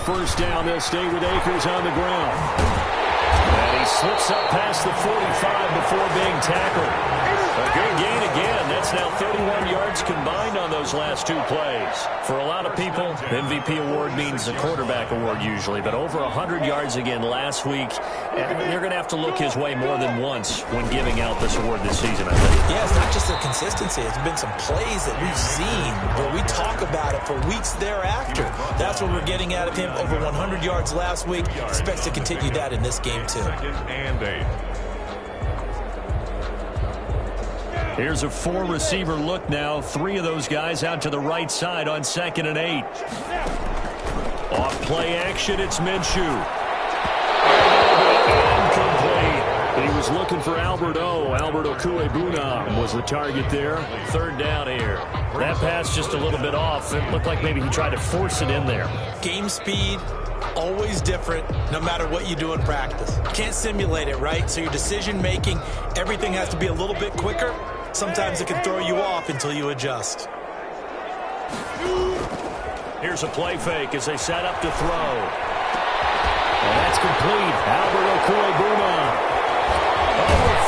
first down. They'll stay with Akers on the ground. And he slips up past the 45 before being tackled. A good gain again. That's now 31 yards combined on those last two plays. For a lot of people, MVP award means the quarterback award usually, but over 100 yards again last week. They're going to have to look his way more than once when giving out this award this season, I think. Yeah, it's not just the consistency. It's been some plays that we've seen where we talk about it for weeks thereafter. That's what we're getting out of him. Over 100 yards last week. Expects to continue that in this game, too. Here's a four-receiver look now. Three of those guys out to the right side on 2nd and 8. Off play action, it's Minshew. Incomplete. He was looking for Albert Okuebunam was the target there. 3rd down here. That pass just a little bit off. It looked like maybe he tried to force it in there. Game speed, always different, no matter what you do in practice. You can't simulate it, right? So your decision-making, everything has to be a little bit quicker. Sometimes it can throw you off until you adjust. Here's a play fake as they set up to throw. And that's complete. Albert Okuebunam.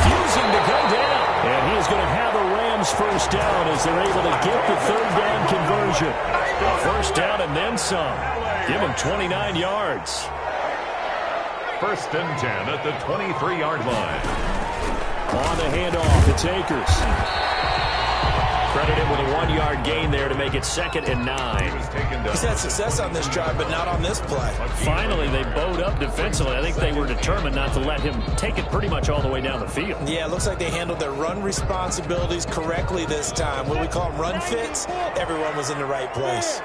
Refusing to go down. And he is going to have a Rams first down as they're able to get the 3rd down conversion. A first down and then some. Give him 29 yards. 1st and 10 at the 23-yard line. On the handoff, it's Akers. Credit him with a 1-yard gain there to make it 2nd and 9. He's had success on this drive, but not on this play. Finally, they bowed up defensively. I think they were determined not to let him take it pretty much all the way down the field. Yeah, it looks like they handled their run responsibilities correctly this time. What we call them run fits, everyone was in the right place.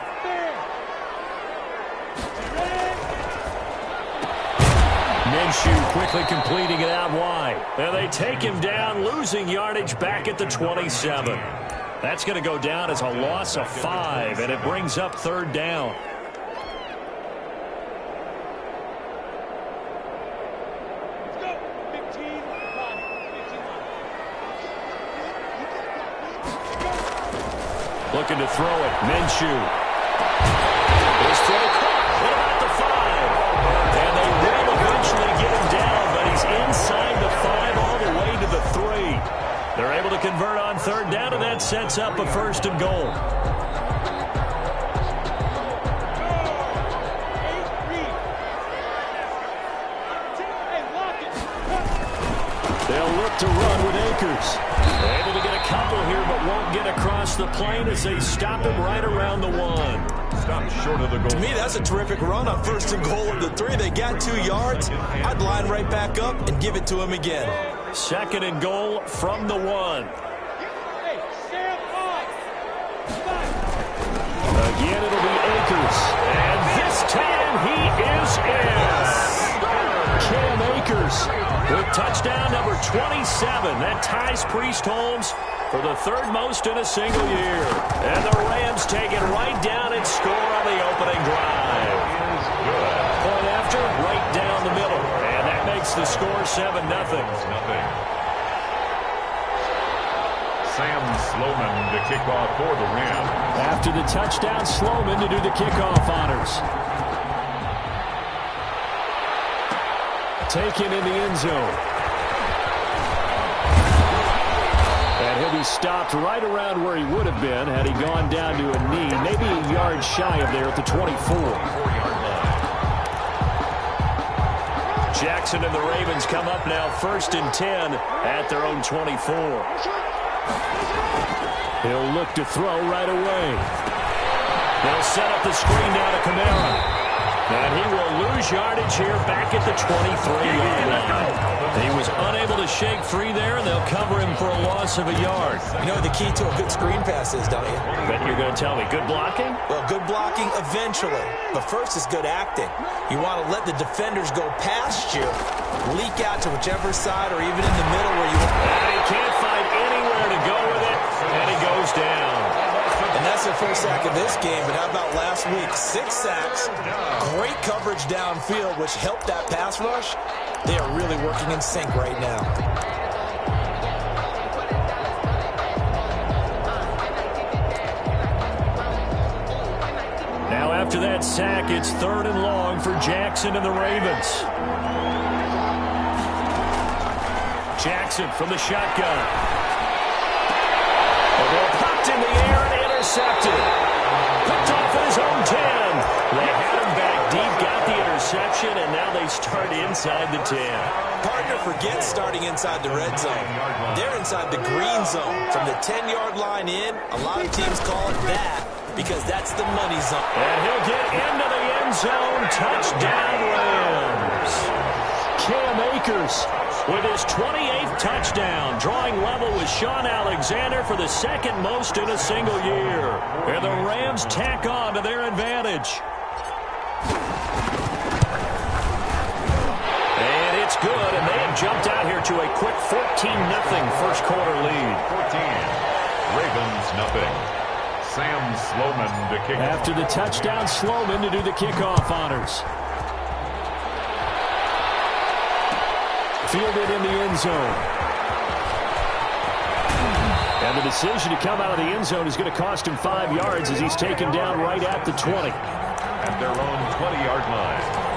Minshew quickly completing it out wide. And they take him down, losing yardage back at the 27. That's going to go down as a loss of 5, and it brings up 3rd down. Looking to throw it. Minshew. His throw caught. What about the 5? And they will eventually get him down, but he's inside the 5 all the way to the 3. They're able to convert on 3rd down, and that sets up a 1st and goal. They'll look to run with Akers. Able to get a couple here, but won't get across the plane as they stop him right around the 1. Stop short of the goal. To me, that's a terrific run on 1st and goal of the 3. They got 2 yards. I'd line right back up and give it to him again. 2nd and goal from the 1. Again, it'll be Akers. And this time he is in. Cam Akers with touchdown number 27. That ties Priest Holmes for the 3rd most in a single year. And the Rams take it right down and score on the opening drive. Point after, right down the middle. And that makes the score 7-0. Sam Sloman to kick off for the Rams. After the touchdown, Sloman to do the kickoff honors. Taken in the end zone. And he'll be stopped right around where he would have been had he gone down to a knee, maybe a yard shy of there at the 24. Jackson and the Ravens come up now 1st and 10 at their own 24. He'll look to throw right away. They'll set up the screen now to Kamara. And he will lose yardage here back at the 23-yard line. He was unable to shake free there, and they'll cover him for a loss of a yard. You know what the key to a good screen pass is, don't you? Bet you're going to tell me. Good blocking? Well, good blocking eventually. But first is good acting. You want to let the defenders go past you, leak out to whichever side or even in the middle where you want. And he can't find anywhere to go with it, and he goes down. And that's their first sack of this game, but how about last week? 6 sacks, great coverage downfield, which helped that pass rush. They are really working in sync right now. Now after that sack, it's 3rd and long for Jackson and the Ravens. Jackson from the shotgun. The ball popped in the air and intercepted. Picked off at his own 10. They had him back deep, got the interception, and now they start inside the 10. Partner forgets starting inside the red zone. They're inside the green zone. From the 10-yard line in, a lot of teams call it that because that's the money zone. And he'll get into the end zone. Touchdown, Rams. Cam Akers with his 28th touchdown, drawing level with Sean Alexander for the 2nd most in a single year. And the Rams tack on to their advantage. And it's good, and they have jumped out here to a quick 14-0 first quarter lead. 14. Ravens nothing. Sam Sloman to kick. After the touchdown, Sloman to do the kickoff honors. Fielded in the end zone. And the decision to come out of the end zone is going to cost him 5 yards as he's taken down right at the 20. At their own 20-yard line.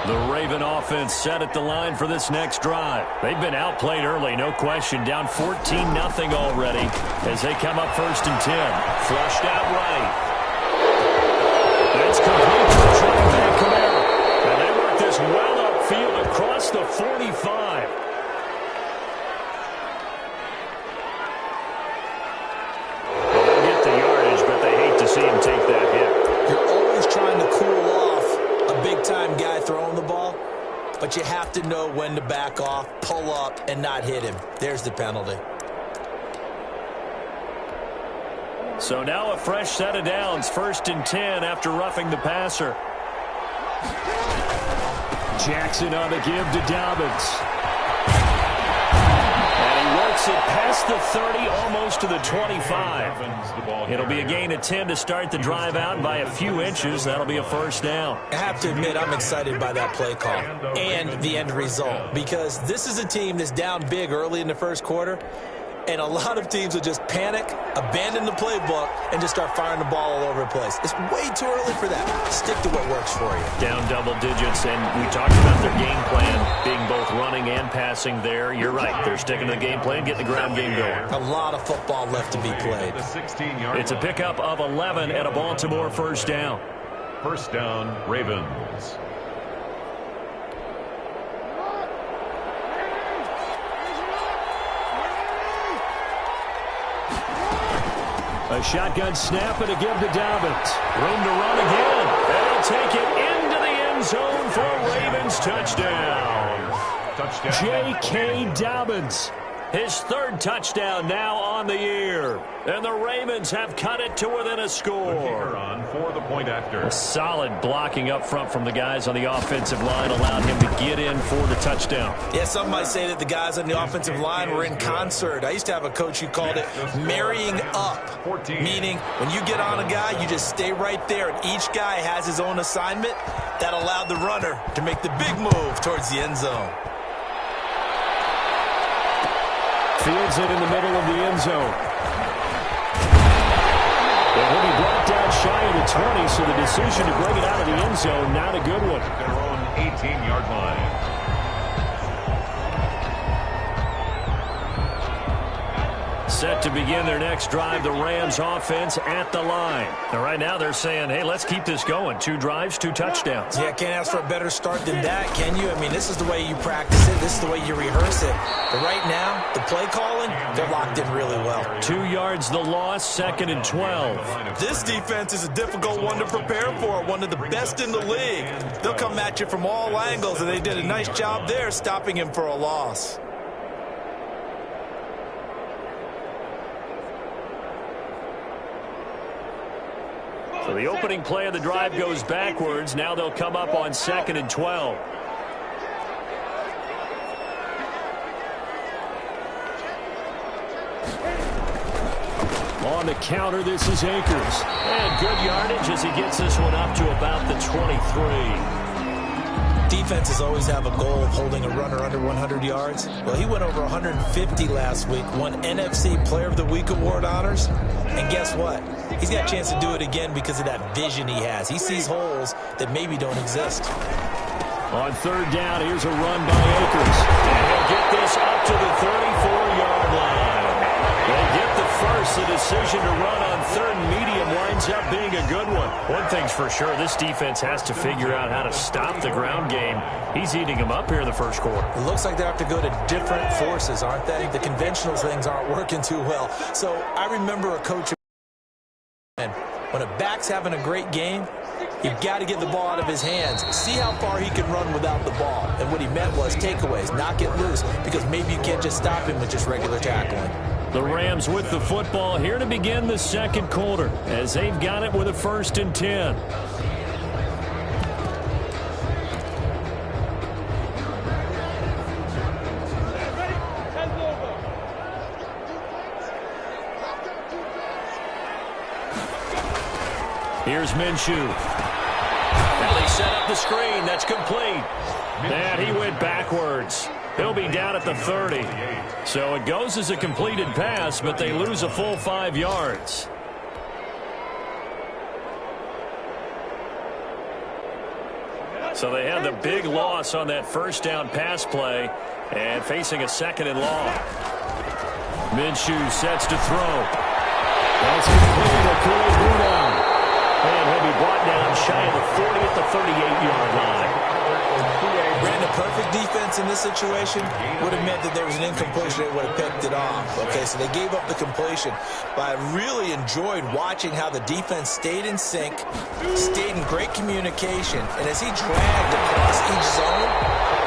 The Raven offense set at the line for this next drive. They've been outplayed early, no question. Down 14-0 already as they come up 1st and 10. Flushed out right. That's complete to the running back Kamara. And they work this well upfield across the 45. Well, they'll get the yardage, but they hate to see him take that hit. You're always trying to cool off a big-time guy throwing the ball, but you have to know when to back off, pull up, and not hit him. There's the penalty. So now a fresh set of downs, 1st and 10 after roughing the passer. Jackson on the give to Dobbins. And he works it past the 30, almost to the 25. It'll be a gain of 10 to start the drive out by a few inches. That'll be a 1st down. I have to admit, I'm excited by that play call and the end result because this is a team that's down big early in the 1st quarter, and a lot of teams will just panic, abandon the playbook, and just start firing the ball all over the place. It's way too early for that. Stick to what works for you. Down double digits, and we talked about their game plan being both running and passing there. You're right. They're sticking to the game plan, getting the ground game going. A lot of football left to be played. It's a pickup of 11 and a Baltimore 1st down. 1st down, Ravens. A shotgun snap and a give to Dobbins. Room to run again. And he'll take it into the end zone for a Ravens touchdown. J.K. Dobbins. His 3rd touchdown now on the year. And the Ravens have cut it to within a score. The kicker on for the point after. A solid blocking up front from the guys on the offensive line allowed him to get in for the touchdown. Yeah, some might say that the guys on the offensive line were in concert. I used to have a coach who called it marrying up, meaning when you get on a guy, you just stay right there, and each guy has his own assignment. That allowed the runner to make the big move towards the end zone. Fields it in the middle of the end zone. And he'll be brought down shy of the 20, so the decision to bring it out of the end zone, not a good one. Their own 18-yard line. Set to begin their next drive, the Rams offense at the line. And right now they're saying, hey, let's keep this going. 2 drives, 2 touchdowns. Yeah, can't ask for a better start than that, can you? I mean, this is the way you practice it. This is the way you rehearse it. But right now, the play calling, they're locked in really well. 2 yards the loss, 2nd and 12. This defense is a difficult one to prepare for, one of the best in the league. They'll come at you from all angles, and they did a nice job there stopping him for a loss. So the opening play of the drive goes backwards. Now they'll come up on 2nd and 12. On the counter, this is Akers. And good yardage as he gets this one up to about the 23. Defenses always have a goal of holding a runner under 100 yards. Well, he went over 150 last week, won NFC Player of the Week award honors. And guess what? He's got a chance to do it again because of that vision he has. He sees holes that maybe don't exist. On third down, here's a run by Akers. And he'll get this up to the 34-yard line. They get the first. The decision to run on third and medium winds up being a good one. One thing's for sure, this defense has to figure out how to stop the ground game. He's eating them up here in the first quarter. It looks like they have to go to different forces, aren't they? The conventional things aren't working too well. So I remember a coach, when a back's having a great game, you've got to get the ball out of his hands. See how far he can run without the ball. And what he meant was takeaways, not get loose, because maybe you can't just stop him with just regular tackling. The Rams with the football here to begin the second quarter as they've got it with a 1st and 10. Here's Minshew. Now they set up the screen. That's complete. And he went backwards. He'll be down at the 30. So it goes as a completed pass, but they lose a full 5 yards. So they had the big loss on that first down pass play and facing a 2nd and long. Minshew sets to throw. That's complete. And he'll be brought down shy of the 40 at the 38-yard line. Brandon, perfect defense in this situation would have meant that there was an incompletion. They would have picked it off. Okay, so they gave up the completion. But I really enjoyed watching how the defense stayed in sync, stayed in great communication. And as he dragged across each zone,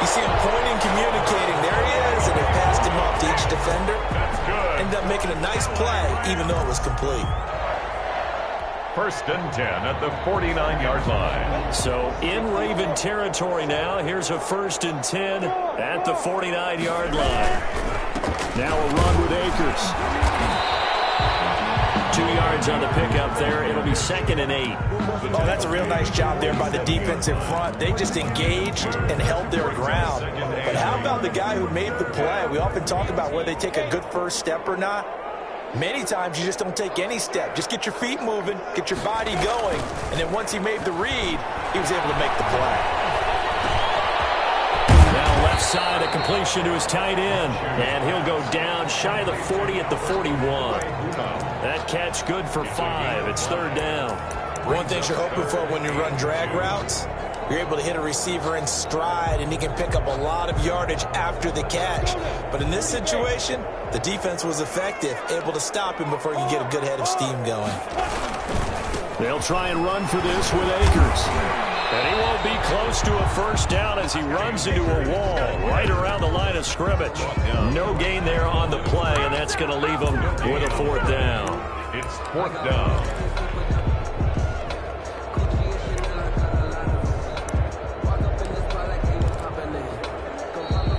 you see him pointing, communicating. There he is, and they passed him off to each defender. Ended up making a nice play, even though it was complete. 1st and 10 at the 49-yard line. So in Raven territory now. Here's a 1st and 10 at the 49-yard line. Now a run with Akers. 2 yards on the pickup there. It'll be 2nd and 8. Oh, that's a real nice job there by the defense in front. They just engaged and held their ground. But how about the guy who made the play? We often talk about whether they take a good first step or not. Many times you just don't take any step. Just get your feet moving, get your body going, and then once he made the read, he was able to make the play. Now left side, a completion to his tight end, and he'll go down shy of the 40 at the 41. That catch good for 5. It's 3rd down. One thing you're hoping for when you run drag routes, you're able to hit a receiver in stride, and he can pick up a lot of yardage after the catch. But in this situation, the defense was effective, able to stop him before he could get a good head of steam going. They'll try and run for this with Akers. And he won't be close to a 1st down as he runs into a wall right around the line of scrimmage. No gain there on the play, and that's going to leave him with a 4th down. It's 4th down.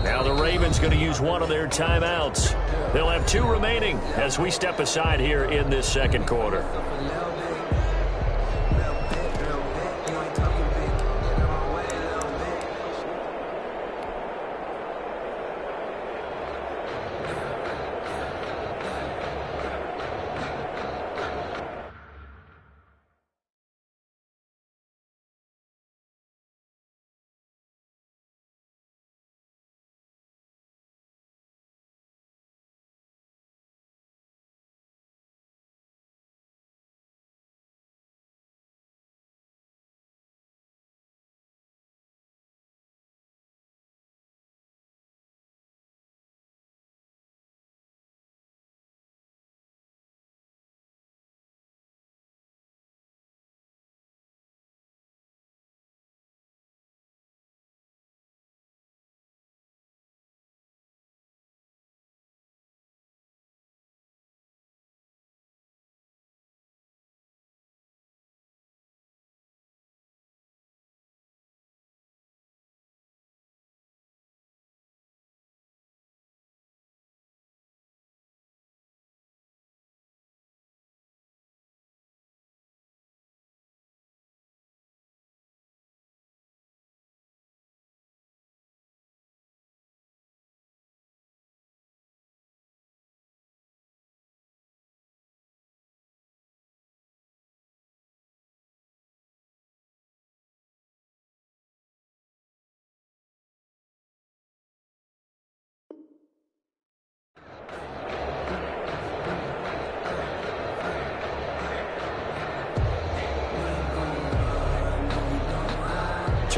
Now the Ravens going to use one of their timeouts. They'll have 2 remaining as we step aside here in this second quarter.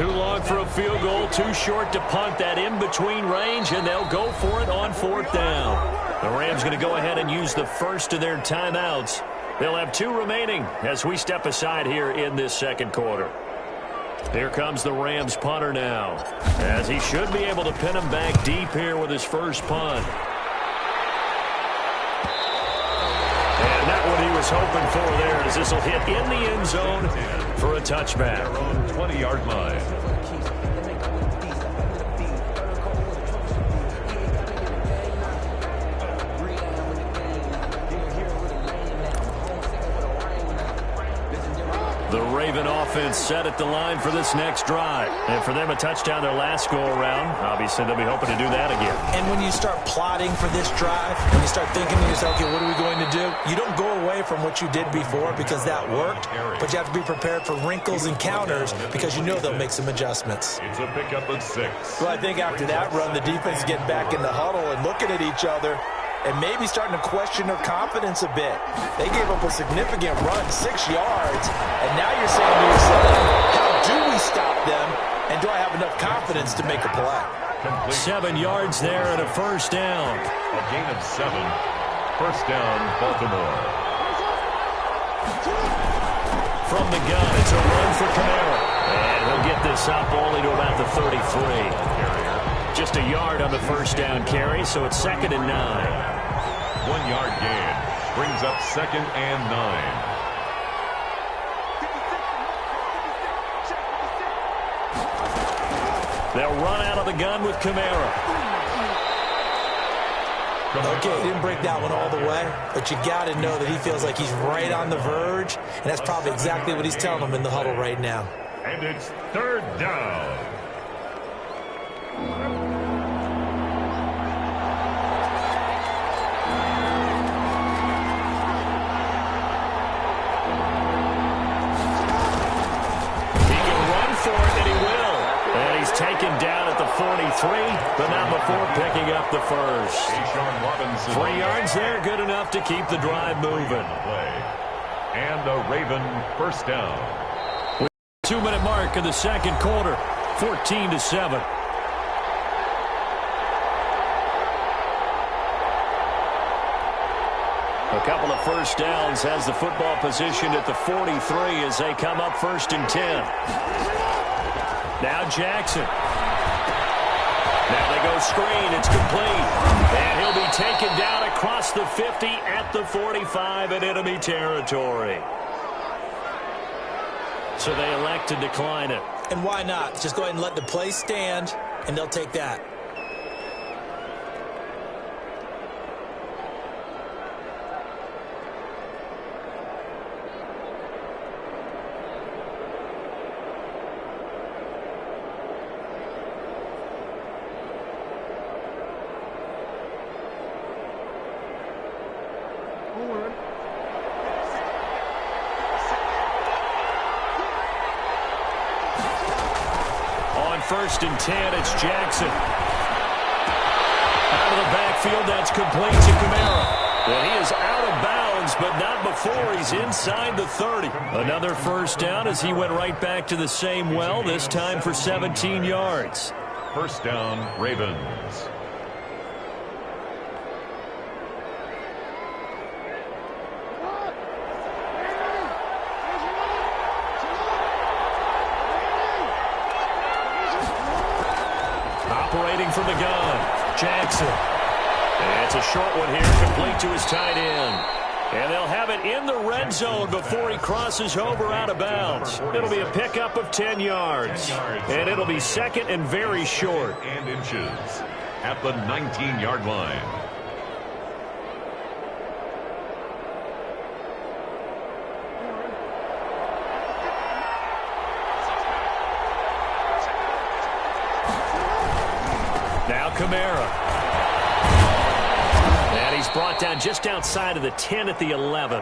Too long for a field goal, too short to punt that in-between range, and they'll go for it on 4th down. The Rams going to go ahead and use the first of their timeouts. They'll have 2 remaining as we step aside here in this second quarter. Here comes the Rams punter now, as he should be able to pin him back deep here with his first punt. And not what he was hoping for there, as this will hit in the end zone for a touchback. Their own 20-yard line. The Raven offense set at the line for this next drive. And for them, a touchdown their last go-around. Obviously, they'll be hoping to do that again. And when you start plotting for this drive, when you start thinking to yourself, okay, what are we going to do? You don't go away from what you did before because that worked, but you have to be prepared for wrinkles and counters because you know they'll make some adjustments. It's a pickup of 6. Well, I think after that run, the defense is getting back in the huddle and looking at each other and maybe starting to question their confidence a bit. They gave up a significant run, 6 yards, and now you're saying to yourself, how do we stop them, and do I have enough confidence to make a play? Complete. 7 yards there and a first down. A gain of 7. First down, Baltimore. From the gun, it's a run for Kamara. And he'll get this up only to about the 33. Just a yard on the first down carry, so it's 2nd and 9. 1-yard gain brings up 2nd and 9. They'll run out of the gun with Kamara. Okay, he didn't break that one all the way, but you got to know that he feels like he's right on the verge, and that's probably exactly what he's telling them in the huddle right now. And it's 3rd down. Taken down at the 43, but not before picking up the first. 3 yards there, good enough to keep the drive moving. And a Raven first down. 2-minute mark in the second quarter, 14-7. A couple of first downs has the football positioned at the 43 as they come up 1st and 10. Now Jackson. Now they go screen. It's complete. And he'll be taken down across the 50 at the 45 in enemy territory. So they elect to decline it. And why not? Just go ahead and let the play stand, and they'll take that. On 1st and 10, it's Jackson. Out of the backfield, that's complete to Kamara. And he is out of bounds, but not before he's inside the 30. Another first down as he went right back to the same well, this time for 17 yards. First down, Ravens. Operating from the gun, Jackson. And it's a short one here, complete to his tight end. And they'll have it in the red zone before he crosses over out of bounds. It'll be a pickup of 10 yards. And it'll be 2nd and very short. And inches at the 19-yard line. Now Kamara. And he's brought down just outside of the 10 at the 11.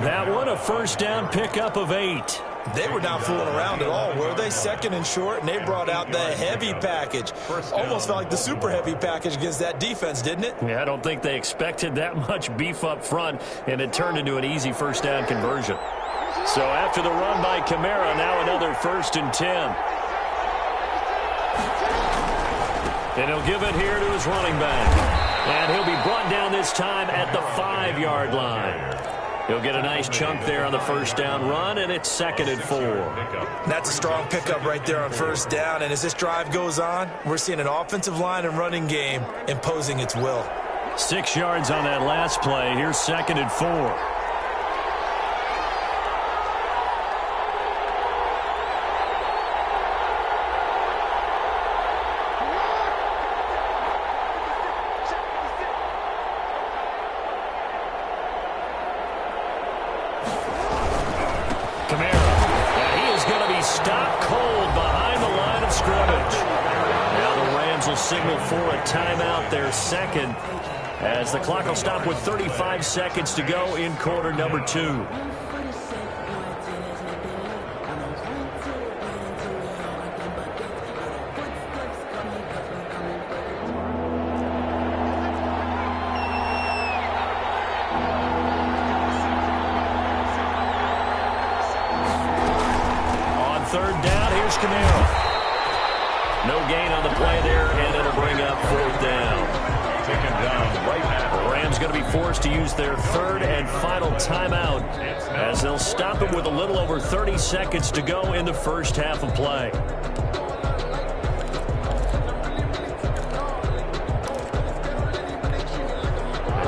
That one a first down pickup of 8. They were not fooling around at all, were they? 2nd and short, and they brought out the heavy package. Almost felt like the super heavy package against that defense, didn't it? Yeah, I don't think they expected that much beef up front, and it turned into an easy first down conversion. So after the run by Kamara, now another 1st and 10. And he'll give it here to his running back. And he'll be brought down this time at the 5-yard line. He'll get a nice chunk there on the first down run, and it's 2nd and 4. That's a strong pickup right there on first down. And as this drive goes on, we're seeing an offensive line and running game imposing its will. 6 yards on that last play. Here's 2nd and 4. Signal for a timeout, their second, as the clock will stop with 35 seconds to go in quarter number 2. On 3rd down, here's Camaro. No gain on the play there, and it'll bring up 4th down. Taken down right at The Rams going to be forced to use their 3rd and final timeout as they'll stop it with a little over 30 seconds to go in the first half of play.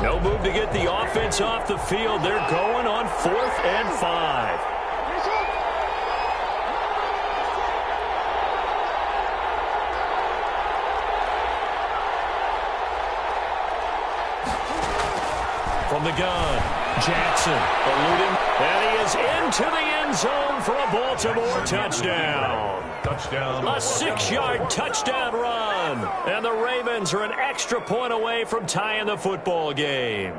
No move to get the offense off the field. They're going on 4th and 5. From the gun, Jackson eluding, and he is into the end zone for a Baltimore touchdown. A 6-yard touchdown run, and the Ravens are an extra point away from tying the football game.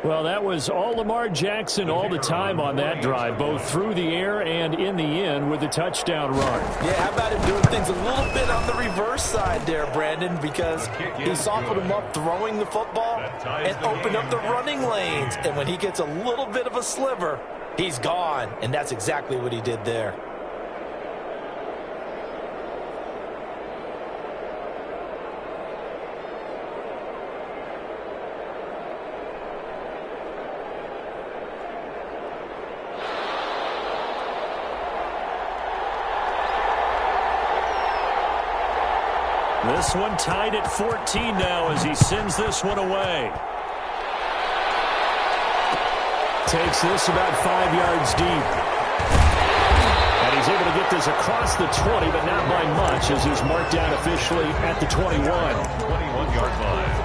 Well, that was all Lamar Jackson all the time on that drive, both through the air and in the end with the touchdown run. Yeah, how about him doing things a little bit on the reverse side there, Brandon, because he softened him up throwing the football and opened up the running lanes. And when he gets a little bit of a sliver, he's gone. And that's exactly what he did there. This one tied at 14 now as he sends this one away. Takes this about 5 yards deep. And he's able to get this across the 20, but not by much as he's marked down officially at the 21. 21-yard line.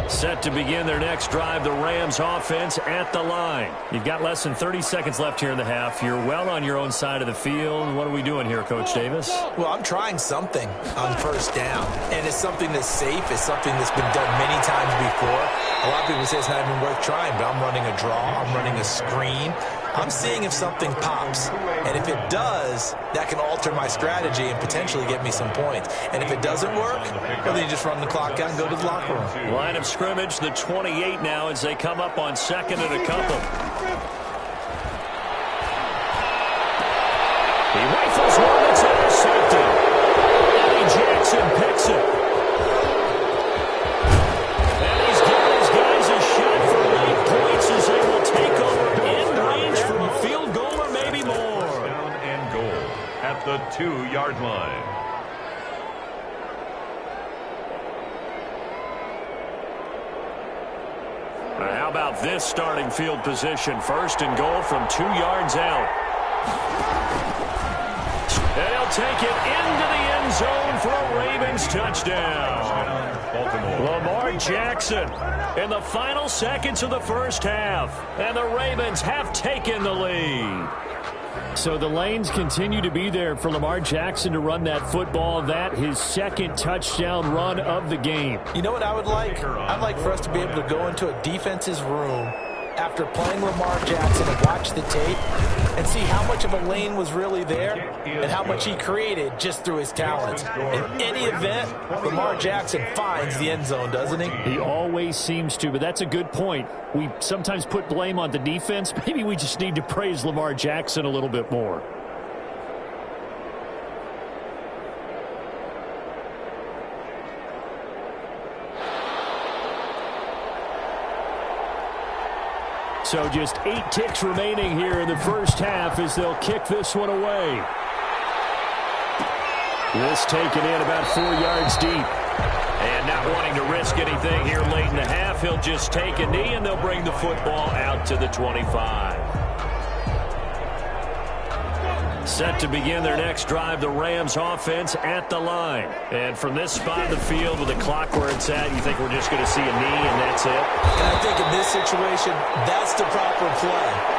Set to begin their next drive, the Rams offense at the line. You've got less than 30 seconds left here in the half. You're well on your own side of the field. What are we doing here, Coach Davis? Well, I'm trying something on first down, and it's something that's safe. It's something that's been done many times before. A lot of people say it's not even worth trying, but I'm running a draw. I'm running a screen. I'm seeing if something pops, and if it does, that can alter my strategy and potentially get me some points. And if it doesn't work, well, then you just run the clock out and go to the locker room. Line of scrimmage, the 28 now as they come up on 2nd and a couple. He rifles one that's intercepted. Eddie Jackson picks it. And he's giving his guys a shot for late points as they will take over in range for a field goal or maybe more. Down and goal at the 2-yard line. How about this starting field position? 1st and goal from 2 yards out. And he'll take it into the end zone for a Ravens touchdown. Baltimore. Lamar Jackson in the final seconds of the first half. And the Ravens have taken the lead. So the lanes continue to be there for Lamar Jackson to run that football. That his 2nd touchdown run of the game. You know what I would like? I'd like for us to be able to go into a defense's room after playing Lamar Jackson and watch the tape and see how much of a lane was really there and how much he created just through his talents. In any event, Lamar Jackson finds the end zone, doesn't he? He always seems to, but that's a good point. We sometimes put blame on the defense. Maybe we just need to praise Lamar Jackson a little bit more. So just 8 ticks remaining here in the first half as they'll kick this one away. This taken in about 4 yards deep. And not wanting to risk anything here late in the half, he'll just take a knee and they'll bring the football out to the 25. Set to begin their next drive, the Rams offense at the line. And from this spot in the field with the clock where it's at, you think we're just going to see a knee and that's it? And I think in this situation, that's the proper play.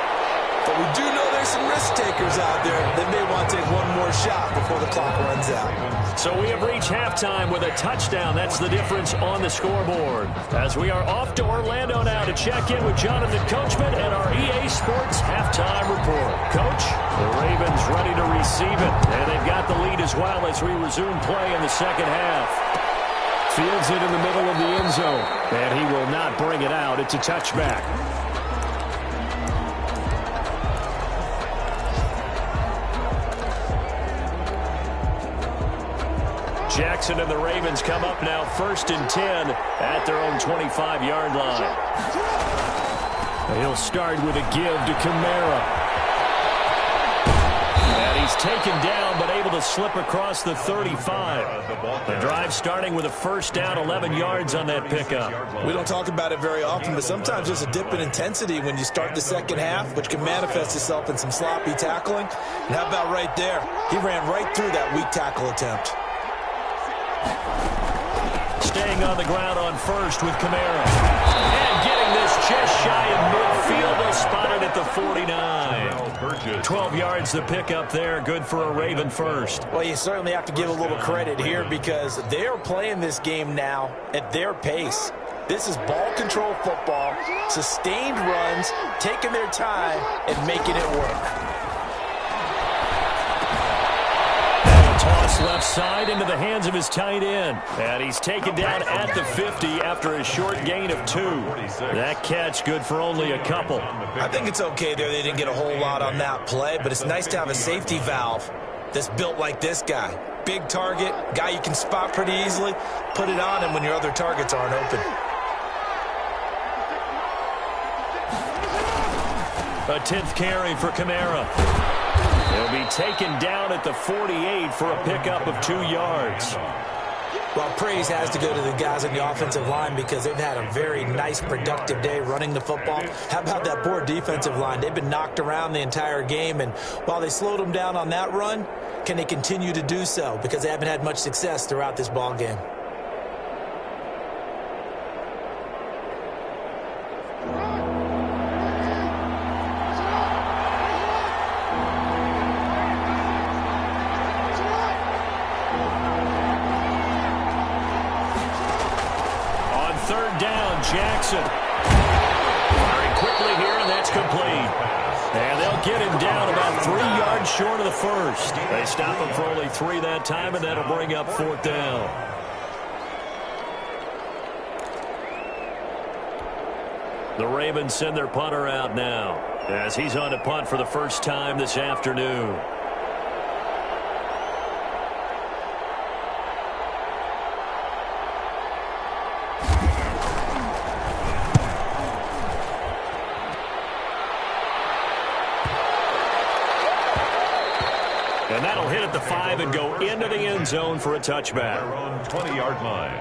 But we do know there's some risk takers out there that may want to take one more shot before the clock runs out. So we have reached halftime with a touchdown. That's the difference on the scoreboard. As we are off to Orlando now to check in with Jonathan Coachman and our EA Sports halftime report. Coach, the Ravens ready to receive it. And they've got the lead as well as we resume play in the second half. Fields it in the middle of the end zone. And he will not bring it out. It's a touchback. Jackson and the Ravens come up now 1st and 10 at their own 25-yard line. He'll start with a give to Kamara. And he's taken down but able to slip across the 35. The drive starting with a first down, 11 yards on that pickup. We don't talk about it very often, but sometimes there's a dip in intensity when you start the second half, which can manifest itself in some sloppy tackling. And how about right there? He ran right through that weak tackle attempt. Staying on the ground on first with Kamara. And getting this just shy of midfield. They'll spot it at the 49. 12 yards the pickup there. Good for a Raven first. Well, you certainly have to give a little credit here because they are playing this game now at their pace. This is ball control football, sustained runs, taking their time and making it work. Toss left side into the hands of his tight end. And he's taken down at the 50 after a short gain of 2. That catch good for only a couple. I think it's okay there. They didn't get a whole lot on that play, but it's nice to have a safety valve that's built like this guy. Big target, guy you can spot pretty easily. Put it on him when your other targets aren't open. A 10th carry for Kamara. He'll be taken down at the 48 for a pickup of 2 yards. Well, praise has to go to the guys on the offensive line because they've had a very nice, productive day running the football. How about that poor defensive line? They've been knocked around the entire game, and while they slowed them down on that run, can they continue to do so? Because they haven't had much success throughout this ball game. Jackson. Very quickly here, and that's complete. And they'll get him down about 3 yards short of the first. They stop him for only 3 that time, and that'll bring up 4th down. The Ravens send their punter out now as he's on to punt for the first time this afternoon. And that'll hit at the 5 and go into the end zone for a touchback. They're on 20-yard line.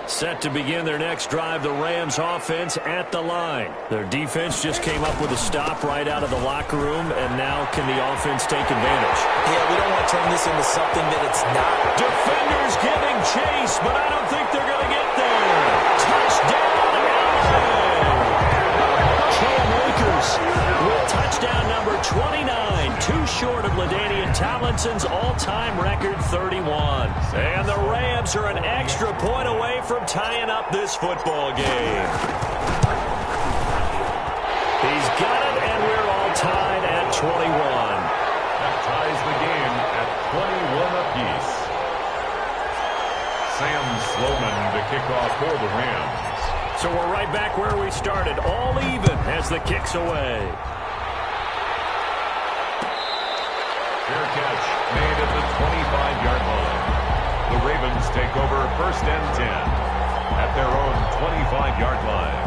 Set to begin their next drive, the Rams offense at the line. Their defense just came up with a stop right out of the locker room, and now can the offense take advantage? Yeah, we don't want to turn this into something that it's not. Defenders giving chase, but I don't think they're going to get there. Touchdown! With touchdown number 29, too short of LaDainian Tomlinson's all-time record 31. And the Rams are an extra point away away from tying up this football game. He's got it, and we're all tied at 21. That ties the game at 21 apiece. Sam Sloman to kick off for the Rams. So we're right back where we started, all even as the kick's away. Fair catch made at the 25-yard line. The Ravens take over 1st and 10 at their own 25-yard line.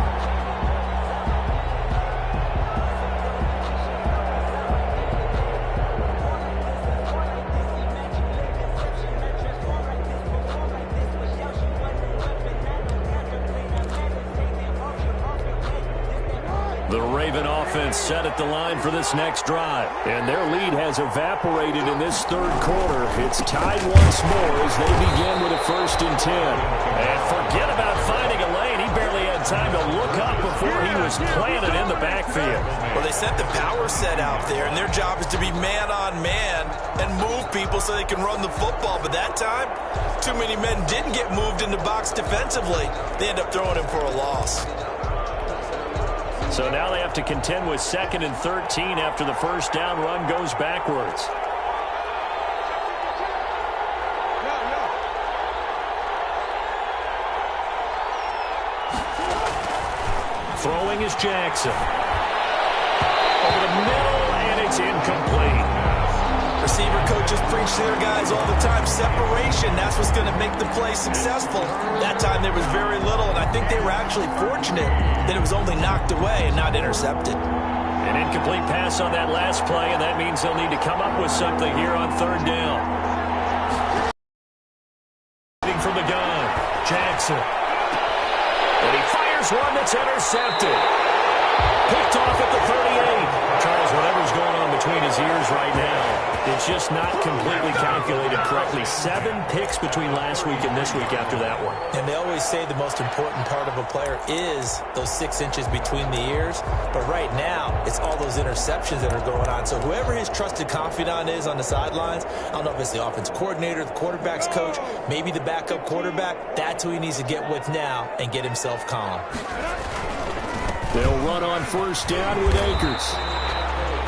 The Raven offense set at the line for this next drive. And their lead has evaporated in this third quarter. It's tied once more as they begin with a 1st and 10. And forget about finding a lane. He barely had time to look up before he was planted in the backfield. Well, they sent the power set out there, and their job is to be man-on-man and move people so they can run the football. But that time, too many men didn't get moved in the box defensively. They end up throwing him for a loss. So now they have to contend with 2nd and 13 after the first down run goes backwards. Throwing is Jackson. Over the middle, and it's incomplete. Receiver coaches preach to their guys all the time. Separation, that's what's going to make the play successful. That time there was very little, and I think they were actually fortunate that it was only knocked away and not intercepted. An incomplete pass on that last play, and that means they'll need to come up with something here on 3rd down. From the gun, Jackson. And he fires one that's intercepted. Picked off at the 38. Charles, whatever's going on between his ears right now, it's just not completely calculated correctly. 7 picks between last week and this week after that one. And they always say the most important part of a player is those 6 inches between the ears. But right now, it's all those interceptions that are going on. So whoever his trusted confidant is on the sidelines, I don't know if it's the offense coordinator, the quarterback's coach, maybe the backup quarterback, that's who he needs to get with now and get himself calm. They'll run on 1st down with Akers.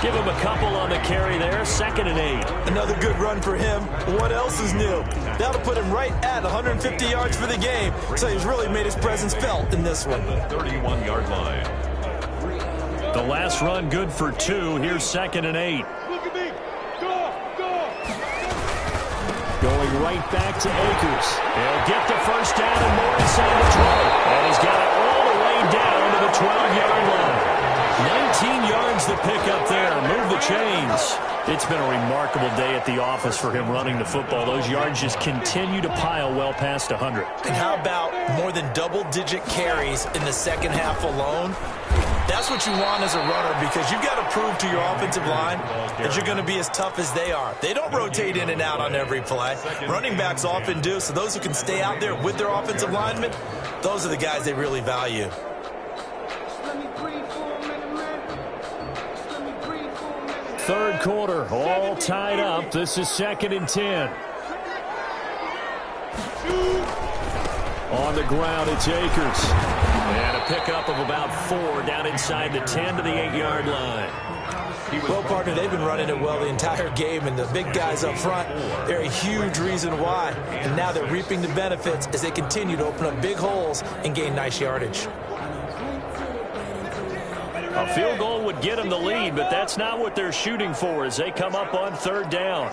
Give him a couple on the carry there. 2nd and 8. Another good run for him. What else is new? That'll put him right at 150 yards for the game. So he's really made his presence felt in this one. The 31-yard line. The last run good for 2. Here's 2nd and 8. Going right back to Akers. He'll get the first down and more inside the 20. And he's got it all the way down to the 12-yard line. 19 yards to pick up there. Move the chains. It's been a remarkable day at the office for him running the football. Those yards just continue to pile well past 100. And how about more than double-digit carries in the second half alone? That's what you want as a runner, because you've got to prove to your offensive line that you're going to be as tough as they are. They don't rotate in and out on every play. Running backs often do, so those who can stay out there with their offensive linemen, those are the guys they really value. Third quarter, all tied up. This is 2nd and 10. On the ground, it's Akers. And a pickup of about 4 down inside the 10 to the 8-yard line. Well, partner, they've been running it well the entire game, and the big guys up front, they're a huge reason why. And now they're reaping the benefits as they continue to open up big holes and gain nice yardage. A field goal would get them the lead, but that's not what they're shooting for as they come up on 3rd down.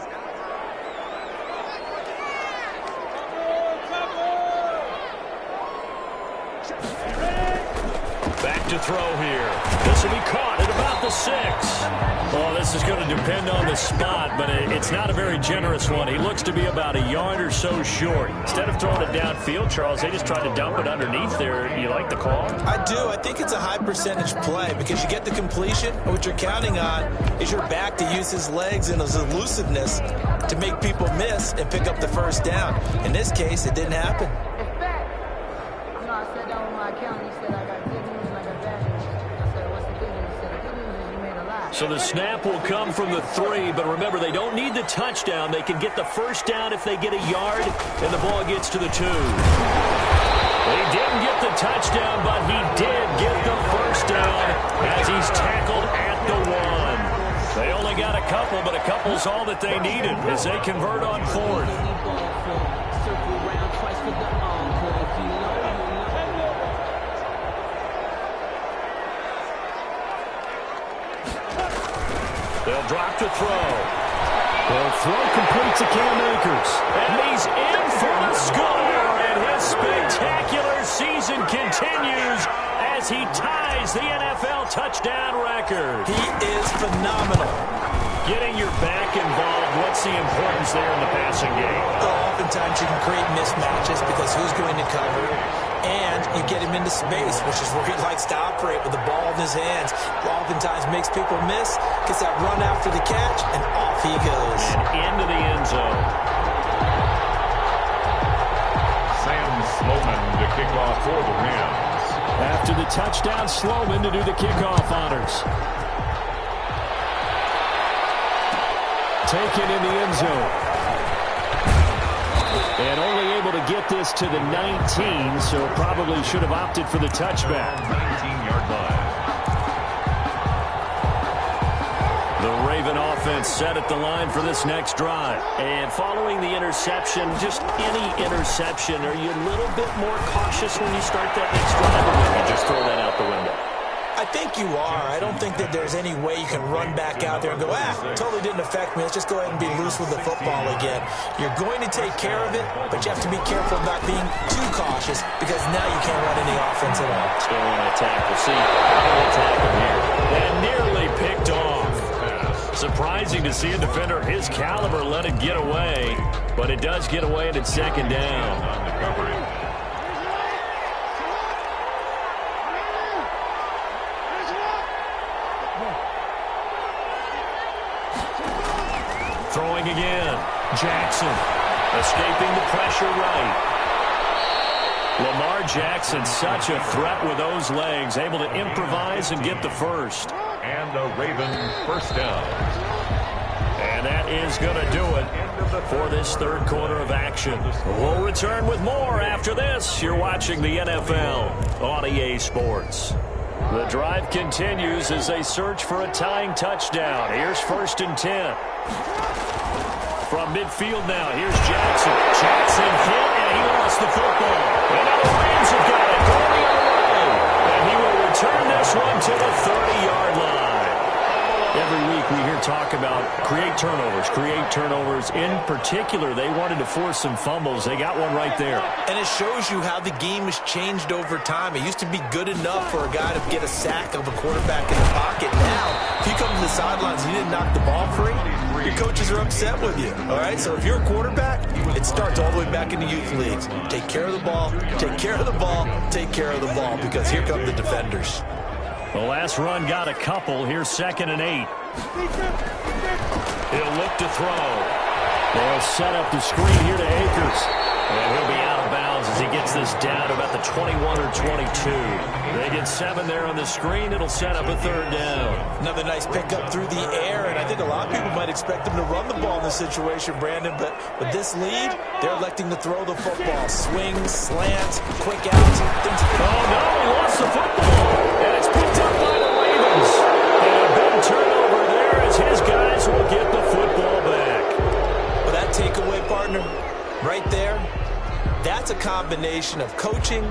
Back to throw here. This will be caught at about the 6. Well, this is going to depend on the spot, but it's not a very generous one. He looks to be about a yard or so short. Instead of throwing it downfield, Charles, they just tried to dump it underneath there. You like the call? I do. I think it's a high percentage play because you get the completion, and what you're counting on is your back to use his legs and his elusiveness to make people miss and pick up the first down. In this case, it didn't happen. I sat down with my accountant. He said, I got good news and I got bad news. I said, what's the good news? He said, the good news is you made a lot. So the snap will come from the 3, but remember, they don't need the touchdown. They can get the first down if they get a yard, and the ball gets to the 2. He didn't get the touchdown, but he did get the first down as he's tackled at the 1. They only got a couple, but a couple's all that they needed as they convert on 4th. They'll drop to throw. They'll throw complete to Cam Akers. And he's in for the score. And his spectacular season continues as he ties the NFL touchdown record. He is phenomenal. Getting your back involved, what's the importance there in the passing game? Well, oftentimes you can create mismatches because who's going to cover? And you get him into space, which is where he likes to operate with the ball in his hands. Oftentimes makes people miss, gets that run after the catch, and off he goes. And into the end zone. Sam Sloman to kick off for the Rams. After the touchdown, Sloman to do the kickoff honors. Taken in the end zone. And only able to get this to the 19, so probably should have opted for the touchback. 19-yard line. The Raven offense set at the line for this next drive. And following the interception, just any interception, are you a little bit more cautious when you start that next drive, or will you just throw that out the window? I think you are. I don't think that there's any way you can run back out there and go, totally didn't affect me. Let's just go ahead and be loose with the football again. You're going to take care of it, but you have to be careful about being too cautious because now you can't run any offense at all. Still want to attack. We'll see how they attack him here. And nearly picked off. Surprising to see a defender his caliber let it get away, but it does get away and it's second down. On the coverage. Throwing again. Jackson escaping the pressure right. Lamar Jackson, such a threat with those legs, able to improvise and get the first. And a Raven first down. And that is going to do it for this third quarter of action. We'll return with more after this. You're watching the NFL on EA Sports. The drive continues as they search for a tying touchdown. Here's 1st and 10. From midfield now, here's Jackson. Jackson hit, and he lost the football. And now the Rams have got it going the other way. And he will return this one to the 30-yard line. Every week we hear talk about create turnovers. In particular, they wanted to force some fumbles. They got one right there. And it shows you how the game has changed over time. It used to be good enough for a guy to get a sack of a quarterback in the pocket. Now, if you come to the sidelines and you didn't knock the ball free, your coaches are upset with you. All right, so if you're a quarterback, it starts all the way back in the youth leagues. Take care of the ball, take care of the ball, take care of the ball, because here come the defenders. The last run got a couple. Here's 2nd and 8. He'll look to throw. They'll set up the screen here to Akers. And he'll be out of bounds as he gets this down to about the 21 or 22. They get 7 there on the screen. It'll set up a 3rd down. Another nice pickup through the air, and I think a lot of people might expect them to run the ball in this situation, Brandon, but with this lead, they're electing to throw the football. Swings, slants, quick outs, things. Oh, no, he lost the football, and it's picked up by the Ravens. And a big turnover there as his guys will get the football back. Well, that takeaway, partner, right there, that's a combination of coaching,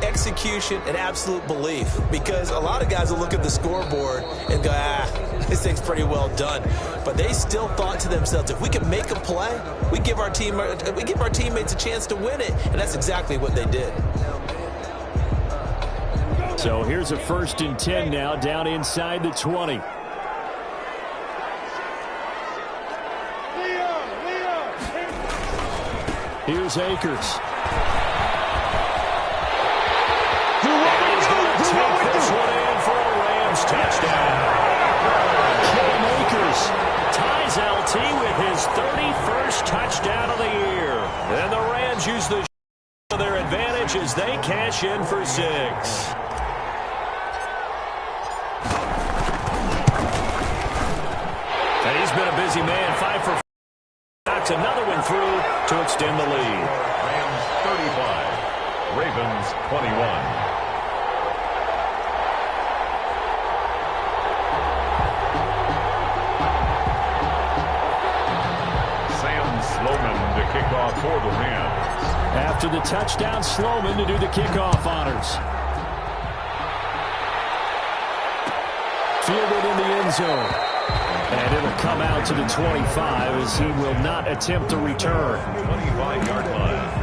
execution, and absolute belief. Because a lot of guys will look at the scoreboard and go, this thing's pretty well done. But they still thought to themselves, if we can make a play, we give our teammates a chance to win it. And that's exactly what they did. So here's a 1st and 10 now, down inside the 20. Here's Akers. He's going to take this one in for a Rams touchdown. Cam Akers ties LT with his 31st touchdown of the year. And the Rams use the to their advantage as they cash in for 6. And he's been a busy man. 5 for 4. Knocks another one through to extend the lead. Rams 35, Ravens 21. Sloman to kick off for the Rams. After the touchdown, Sloman to do the kickoff honors. Fielded in the end zone. And it'll come out to the 25 as he will not attempt to return. 25-yard line.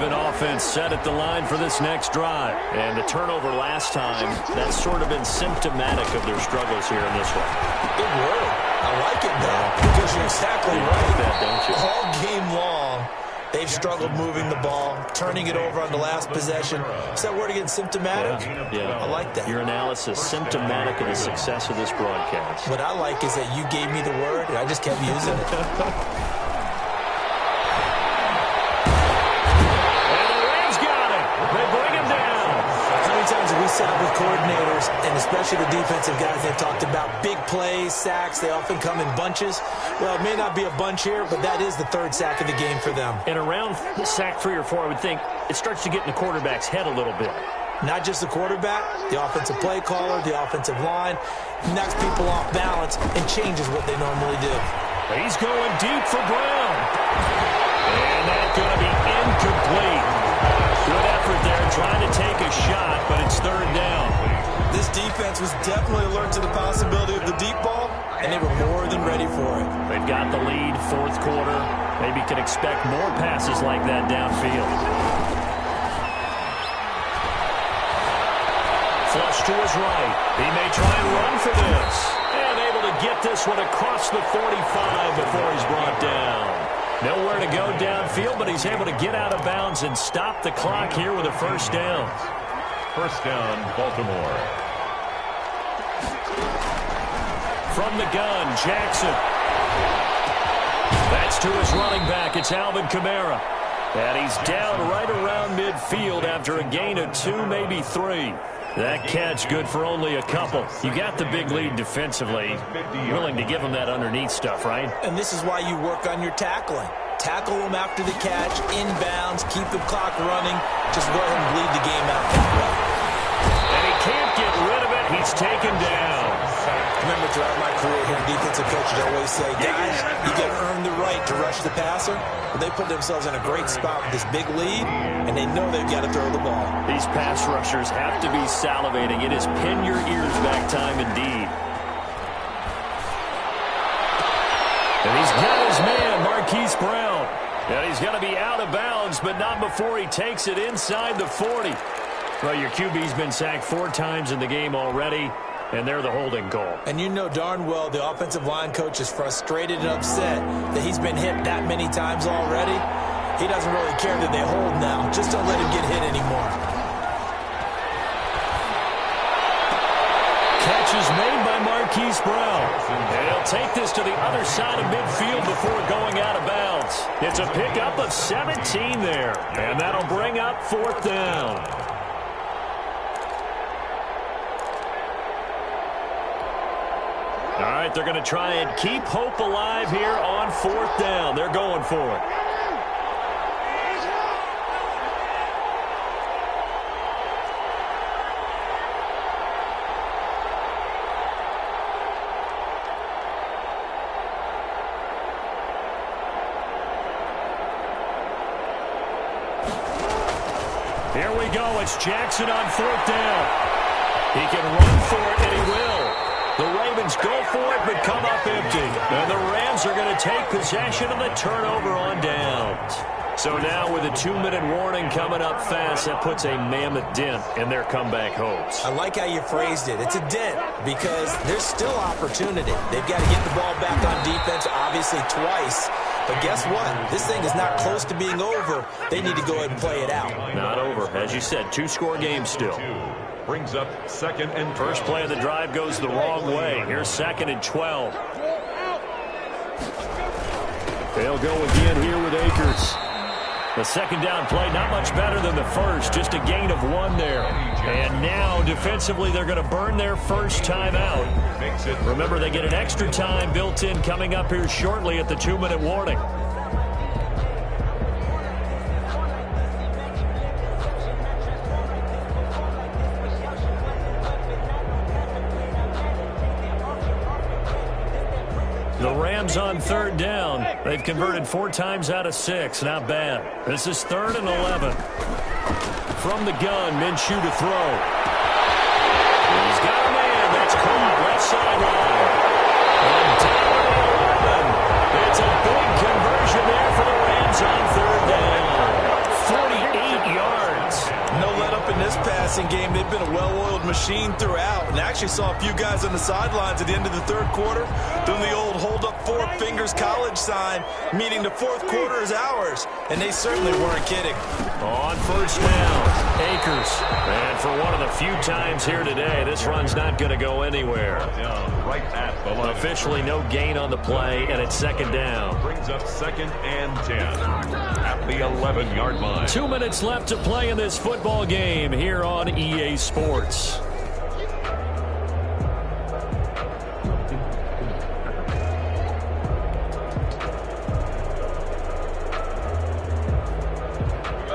Offense set at the line for this next drive. And the turnover last time, that's sort of been symptomatic of their struggles here in this one. Good word. I like it, though, because you're exactly right. That, don't you? All game long, they've struggled moving the ball, turning it over on the last possession. Is that word again, symptomatic? Yeah. I like that. Your analysis, symptomatic of the success of this broadcast. What I like is that you gave me the word, and I just kept using it. We sat with coordinators, and especially the defensive guys, they've talked about big plays, sacks. They often come in bunches. Well, it may not be a bunch here, but that is the third sack of the game for them. And around sack 3 or 4, I would think it starts to get in the quarterback's head a little bit. Not just the quarterback, the offensive play caller, the offensive line, knocks people off balance and changes what they normally do. He's going deep for Brown. And that's going to be incomplete. Good effort there, trying to take a shot, but it's third down. This defense was definitely alert to the possibility of the deep ball, and they were more than ready for it. They've got the lead, fourth quarter. Maybe can expect more passes like that downfield. Flush to his right. He may try and run for this. And able to get this one across the 45 before he's brought down. Nowhere to go downfield, but he's able to get out of bounds and stop the clock here with a first down. First down, Baltimore. From the gun, Jackson. That's to his running back. It's Alvin Kamara. And he's down right around midfield after a gain of 2, maybe 3. That catch good for only a couple. You got the big lead defensively. Willing to give him that underneath stuff, right? And this is why you work on your tackling. Tackle them after the catch, inbounds, keep the clock running. Just go ahead and bleed the game out that way. And he can't get rid of it. He's taken down. Remember, throughout my career here, defensive coaches always say, guys, you got to earn the right to rush the passer. But they put themselves in a great spot with this big lead, and they know they've got to throw the ball. These pass rushers have to be salivating. It is pin your ears back time indeed. And he's got his man, Marquise Brown. And he's going to be out of bounds, but not before he takes it inside the 40. Well, your QB's been sacked 4 times in the game already, and they're the holding call. And you know darn well the offensive line coach is frustrated and upset that he's been hit that many times already. He doesn't really care that they hold now. Just don't let him get hit anymore. Catch is made by Marquise Brown. And he'll take this to the other side of midfield before going out of bounds. It's a pickup of 17 there. And that'll bring up fourth down. All right, they're going to try and keep hope alive here on fourth down. They're going for it. Here we go. It's Jackson on fourth down. He can run for it, and he will. The Ravens go for it, but come up empty. And the Rams are going to take possession of the turnover on downs. So now with a 2-minute warning coming up fast, that puts a mammoth dent in their comeback hopes. I like how you phrased it. It's a dent because there's still opportunity. They've got to get the ball back on defense, obviously twice. But guess what? This thing is not close to being over. They need to go ahead and play it out. Not over. As you said, 2-score game still. Brings up second and first play of the drive goes the wrong way. Here's second and 12. They'll go again here with Akers. The second down play, not much better than the first, just a gain of 1 there. And now, defensively, they're going to burn their first time out. Remember, they get an extra time built in coming up here shortly at the 2-minute warning. The Rams on third down. They've converted 4 times out of 6. Not bad. This is 3rd and 11. From the gun, Minshew to throw. He's got a man. That's caught left sideline. And down to 11. It's a big conversion there for the Rams on third down. 48 yards. No let up in this passing game. They've been a well-oiled machine throughout. And I actually saw a few guys on the sidelines at the end of the third quarter doing the old hold up 4 fingers college sign, meaning the fourth quarter is ours. And they certainly weren't kidding. On first down, Akers. And for one of the few times here today, this run's not going to go anywhere. Right at the line. Officially no gain on the play, and it's second down. Brings up 2nd and 10 at the 11-yard line. 2 minutes left to play in this football game here on EA Sports.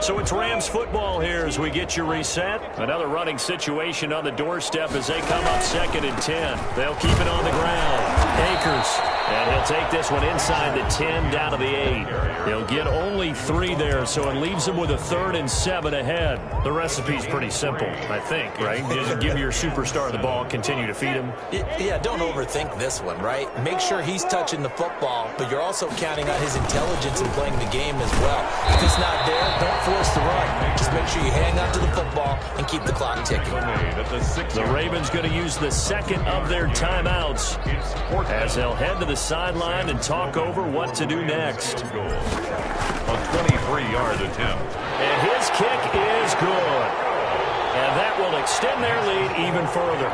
So it's Rams football here as we get you reset. Another running situation on the doorstep as they come up 2nd and 10. They'll keep it on the ground. Akers. And he'll take this one inside the 10 down to the 8. He'll get only 3 there, so it leaves him with a 3rd and 7 ahead. The recipe's pretty simple, I think, right? Just give your superstar the ball, continue to feed him. Yeah, don't overthink this one, right? Make sure he's touching the football, but you're also counting on his intelligence in playing the game as well. If it's not there, don't force the run. Just make sure you hang on to the football and keep the clock ticking. The Ravens going to use the second of their timeouts as they'll head to the sideline and talk over what to do next. A 23-yard attempt. And his kick is good. And that will extend their lead even further.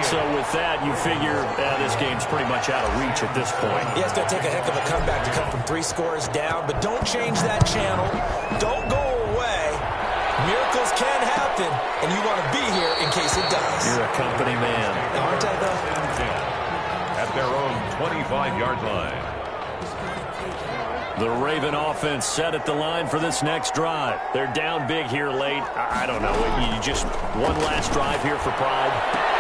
So with that, you figure this game's pretty much out of reach at this point. Yeah, it's going to take a heck of a comeback to come from 3 scores down, but don't change that channel. Don't go away. Miracles can happen, and you want to be here in case it does. You're a company man. Aren't I, though? At their own 25-yard line. The Raven offense set at the line for this next drive. They're down big here late. I don't know. You just one last drive here for pride.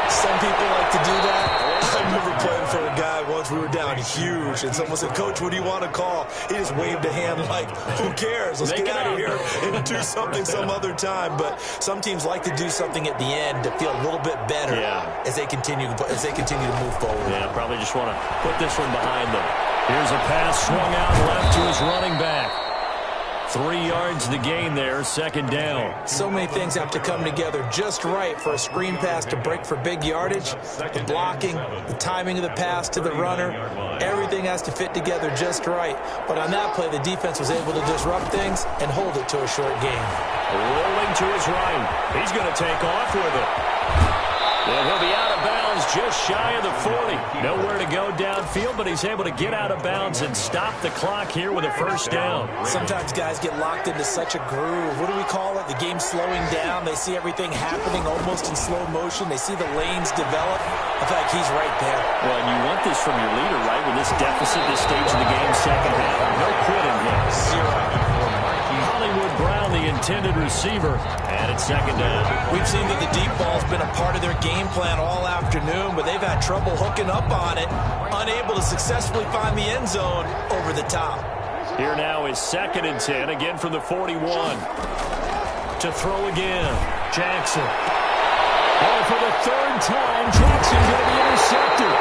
Some people like to do that. I remember playing for a guy once. We were down huge, and someone said, "Coach, what do you want to call?" He just waved a hand like, "Who cares? Let's get out of here and do something some other time." But some teams like to do something at the end to feel a little bit better as they continue to move forward. Yeah, probably just want to put this one behind them. Here's a pass swung out left to his running back. 3 yards to gain there, second down. So many things have to come together just right for a screen pass to break for big yardage. The blocking, the timing of the pass to the runner, everything has to fit together just right. But on that play, the defense was able to disrupt things and hold it to a short gain. Rolling to his right. He's going to take off with it. And he'll be out of bounds just shy of the 40. Nowhere to go downfield, but he's able to get out of bounds and stop the clock here with a first down. Sometimes guys get locked into such a groove. What do we call it? The game slowing down. They see everything happening almost in slow motion. They see the lanes develop. I feel like he's right there. Well, and you want this from your leader, right? With this deficit, this stage of the game, second half. No quitting here. 0. Hollywood Brown, the intended receiver, and it's second down. We've seen that the deep ball's been a part of their game plan all afternoon, but they've had trouble hooking up on it, unable to successfully find the end zone over the top. Here now is 2nd and 10, again from the 41. To throw again, Jackson. Oh, for the 3rd time, Jackson's going to be intercepted.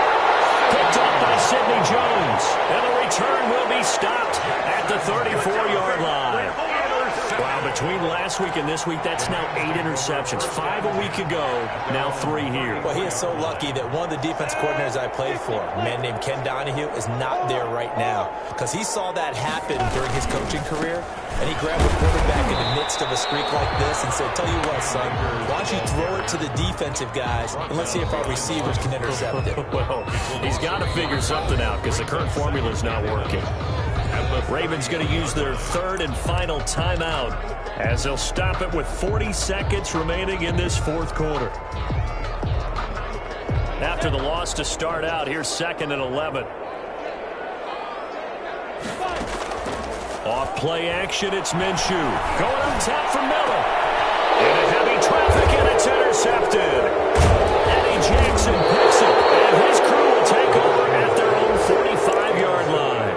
Picked up by Sidney Jones. And the return will be stopped at the 34-yard line. Wow, between last week and this week, that's now 8 interceptions. 5 a week ago, now 3 here. Well, he is so lucky that one of the defense coordinators I played for, a man named Ken Donahue, is not there right now. Because he saw that happen during his coaching career, and he grabbed the quarterback in the midst of a streak like this and said, "Tell you what, son, why don't you throw it to the defensive guys, and let's see if our receivers can intercept it." Well, he's got to figure something out because the current formula is not working. Ravens going to use their third and final timeout as they'll stop it with 40 seconds remaining in this fourth quarter. After the loss to start out, here's 2nd and 11. Off play action, it's Minshew. Going up top for Miller. Into heavy traffic, and it's intercepted. Eddie Jackson picks it, and his crew will take over at their own 45-yard line.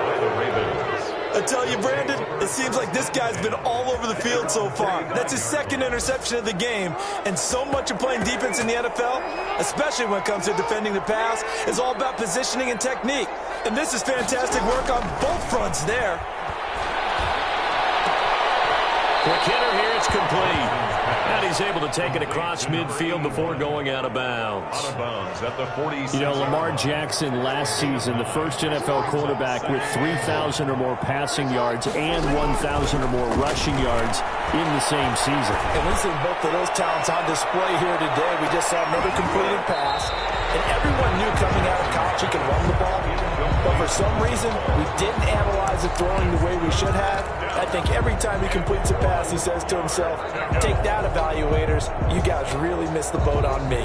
I tell you, Brandon, it seems like this guy's been all over the field so far. That's his 2nd interception of the game, and so much of playing defense in the NFL, especially when it comes to defending the pass, is all about positioning and technique. And this is fantastic work on both fronts there. Quick hitter here, it's complete. And he's able to take it across midfield before going out of bounds. Out of bounds at the 46. You know, Lamar Jackson last season, the first NFL quarterback with 3,000 or more passing yards and 1,000 or more rushing yards in the same season. And we've seen both of those talents on display here today. We just saw another completed pass. And everyone knew coming out of college he could run the ball. But for some reason, we didn't analyze the throwing the way we should have. I think every time he completes a pass, he says to himself, take that, evaluators. You guys really missed the boat on me.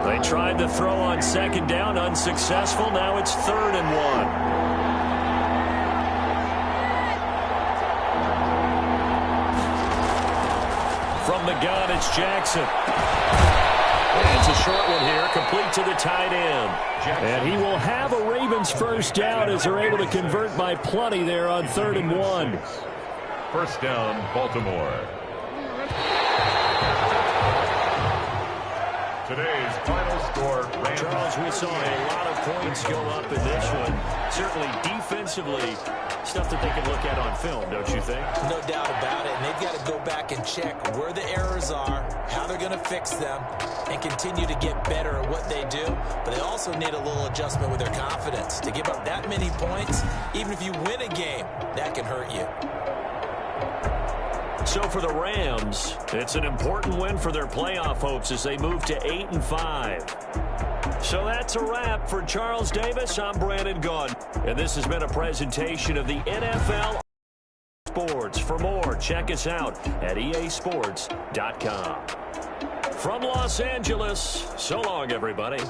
They tried to throw on 2nd down, unsuccessful. Now it's 3rd and 1. From the gun, it's Jackson. And it's a short one here, complete to the tight end. And he will have a Ravens first down as they're able to convert by plenty there on 3rd and 1. First down, Baltimore. Today's final score, Rams. Charles, we saw a lot of points go up in this one. Certainly defensively, stuff that they can look at on film, don't you think? No doubt about it. And they've got to go back and check where the errors are, how they're going to fix them, and continue to get better at what they do. But they also need a little adjustment with their confidence. To give up that many points, even if you win a game, that can hurt you. So for the Rams, it's an important win for their playoff hopes as they move to 8-5. So that's a wrap for Charles Davis. I'm Brandon Gunn, and this has been a presentation of the NFL Sports. For more, check us out at easports.com. From Los Angeles, so long, everybody.